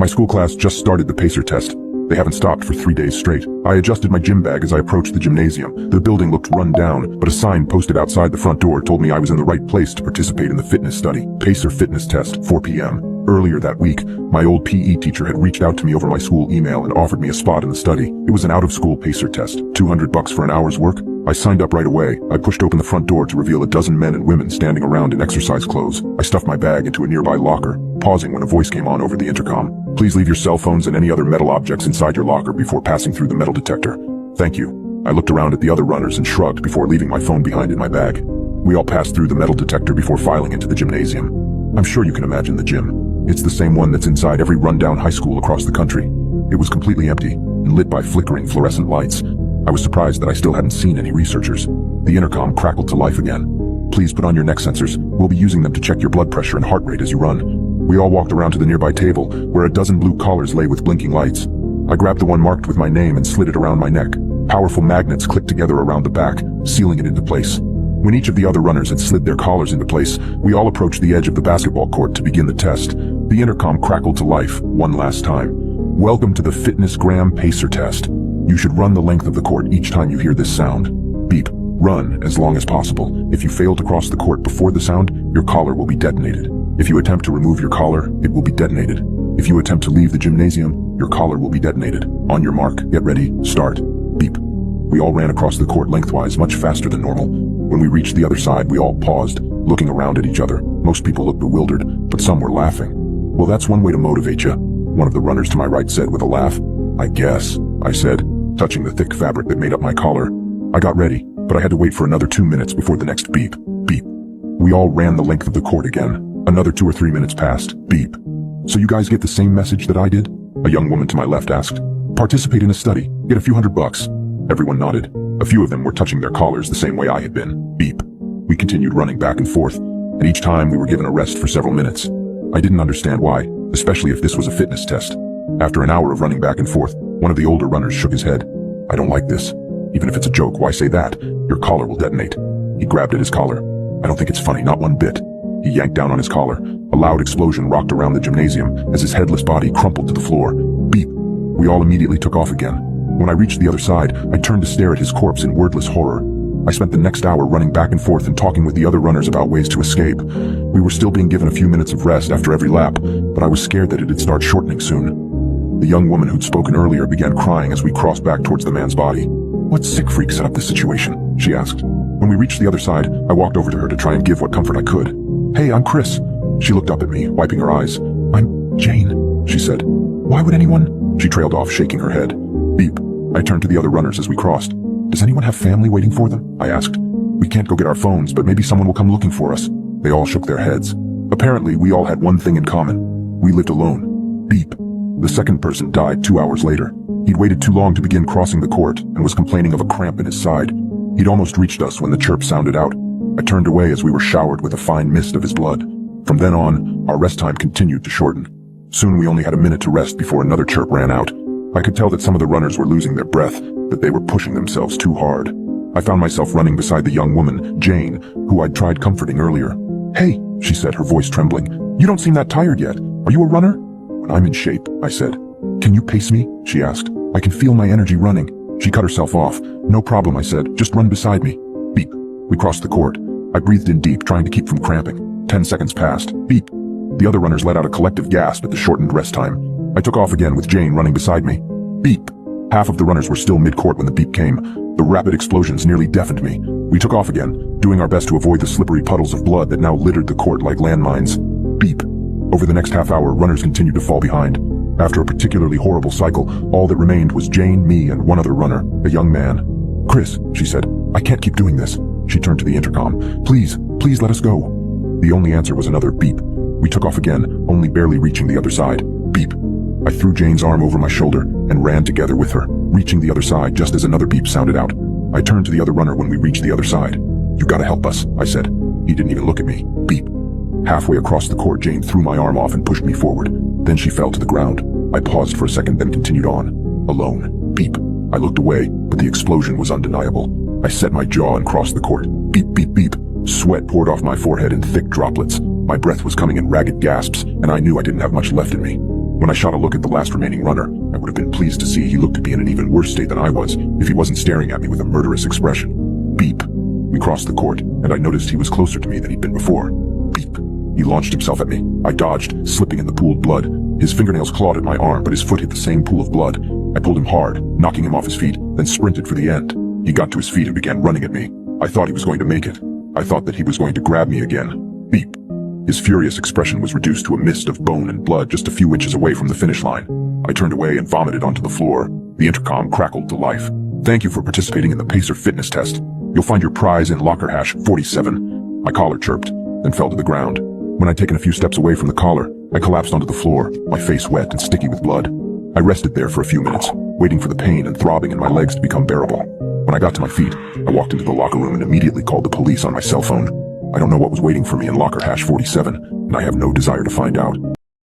My school class just started the pacer test. They haven't stopped for 3 days straight. I adjusted my gym bag as I approached the gymnasium. The building looked run down, but a sign posted outside the front door told me I was in the right place to participate in the fitness study. Pacer fitness test, 4 p.m. Earlier that week, my old PE teacher had reached out to me over my school email and offered me a spot in the study. It was an out-of-school pacer test, $200 for an hour's work. I signed up right away. I pushed open the front door to reveal a dozen men and women standing around in exercise clothes. I stuffed my bag into a nearby locker, pausing when a voice came on over the intercom. Please leave your cell phones and any other metal objects inside your locker before passing through the metal detector. Thank you. I looked around at the other runners and shrugged before leaving my phone behind in my bag. We all passed through the metal detector before filing into the gymnasium. I'm sure you can imagine the gym. It's the same one that's inside every rundown high school across the country. It was completely empty and lit by flickering fluorescent lights. I was surprised that I still hadn't seen any researchers. The intercom crackled to life again. Please put on your neck sensors. We'll be using them to check your blood pressure and heart rate as you run. We all walked around to the nearby table, where a dozen blue collars lay with blinking lights. I grabbed the one marked with my name and slid it around my neck. Powerful magnets clicked together around the back, sealing it into place. When each of the other runners had slid their collars into place, we all approached the edge of the basketball court to begin the test. The intercom crackled to life one last time. Welcome to the Fitness Gram Pacer Test. You should run the length of the court each time you hear this sound. Beep. Run as long as possible. If you fail to cross the court before the sound, your collar will be detonated. If you attempt to remove your collar, it will be detonated. If you attempt to leave the gymnasium, your collar will be detonated. On your mark, get ready, start. Beep. We all ran across the court lengthwise, much faster than normal. When we reached the other side, we all paused, looking around at each other. Most people looked bewildered, but some were laughing. Well, that's one way to motivate you, one of the runners to my right said with a laugh. I guess, I said, touching the thick fabric that made up my collar. I got ready, but I had to wait for another 2 minutes before the next beep. Beep. We all ran the length of the court again. Another 2 or 3 minutes passed. Beep. So you guys get the same message that I did? A young woman to my left asked. Participate in a study, get a few $100. Everyone nodded. A few of them were touching their collars the same way I had been. Beep. We continued running back and forth, and each time we were given a rest for several minutes. I didn't understand why, especially if this was a fitness test. After an hour of running back and forth, one of the older runners shook his head. I don't like this. Even if it's a joke, why say that? Your collar will detonate. He grabbed at his collar. I don't think it's funny, not one bit. He yanked down on his collar. A loud explosion rocked around the gymnasium as his headless body crumpled to the floor. Beep. We all immediately took off again. When I reached the other side, I turned to stare at his corpse in wordless horror. I spent the next hour running back and forth and talking with the other runners about ways to escape. We were still being given a few minutes of rest after every lap, but I was scared that it'd start shortening soon. The young woman who'd spoken earlier began crying as we crossed back towards the man's body. What sick freak set up this situation? She asked. When we reached the other side, I walked over to her to try and give what comfort I could. Hey, I'm Chris. She looked up at me, wiping her eyes. I'm Jane, she said. Why would anyone? She trailed off, shaking her head. Beep. I turned to the other runners as we crossed. Does anyone have family waiting for them? I asked. We can't go get our phones, but maybe someone will come looking for us. They all shook their heads. Apparently, we all had one thing in common. We lived alone. Beep. The second person died 2 hours later. He'd waited too long to begin crossing the court and was complaining of a cramp in his side. He'd almost reached us when the chirp sounded out. I turned away as we were showered with a fine mist of his blood. From then on, our rest time continued to shorten. Soon we only had a minute to rest before another chirp ran out. I could tell that some of the runners were losing their breath, that they were pushing themselves too hard. I found myself running beside the young woman, Jane, who I'd tried comforting earlier. Hey, she said, her voice trembling. You don't seem that tired yet. Are you a runner? When I'm in shape, I said. Can you pace me? She asked. I can feel my energy running. She cut herself off. No problem, I said. Just run beside me. Beep. We crossed the court. I breathed in deep, trying to keep from cramping. 10 seconds passed. Beep. The other runners let out a collective gasp at the shortened rest time. I took off again with Jane running beside me. Beep. Half of the runners were still mid-court when the beep came. The rapid explosions nearly deafened me. We took off again, doing our best to avoid the slippery puddles of blood that now littered the court like landmines. Beep. Over the next half hour, runners continued to fall behind. After a particularly horrible cycle, all that remained was Jane, me, and one other runner, a young man. Chris, she said, I can't keep doing this. She turned to the intercom. Please let us go. The only answer was another beep. We took off again, only barely reaching the other side. Beep. I threw Jane's arm over my shoulder and ran together with her, reaching the other side just as another beep sounded out. I turned to the other runner when we reached the other side. You gotta help us, I said. He didn't even look at me. Beep. Halfway across the court, Jane threw my arm off and pushed me forward. Then she fell to the ground. I paused for a second, then continued on. Alone. Beep. I looked away, but the explosion was undeniable. I set my jaw and crossed the court. Beep, beep, beep. Sweat poured off my forehead in thick droplets. My breath was coming in ragged gasps, and I knew I didn't have much left in me. When I shot a look at the last remaining runner, I would have been pleased to see he looked to be in an even worse state than I was if he wasn't staring at me with a murderous expression. Beep. We crossed the court, and I noticed he was closer to me than he'd been before. Beep. He launched himself at me. I dodged, slipping in the pooled blood. His fingernails clawed at my arm, but his foot hit the same pool of blood. I pulled him hard, knocking him off his feet, then sprinted for the end. He got to his feet and began running at me. I thought he was going to make it. I thought that he was going to grab me again. Beep. His furious expression was reduced to a mist of bone and blood just a few inches away from the finish line. I turned away and vomited onto the floor. The intercom crackled to life. Thank you for participating in the Pacer fitness test. You'll find your prize in locker hash 47. My collar chirped, then fell to the ground. When I'd taken a few steps away from the collar, I collapsed onto the floor, my face wet and sticky with blood. I rested there for a few minutes, waiting for the pain and throbbing in my legs to become bearable. When I got to my feet, I walked into the locker room and immediately called the police on my cell phone. I don't know what was waiting for me in locker hash 47, and I have no desire to find out.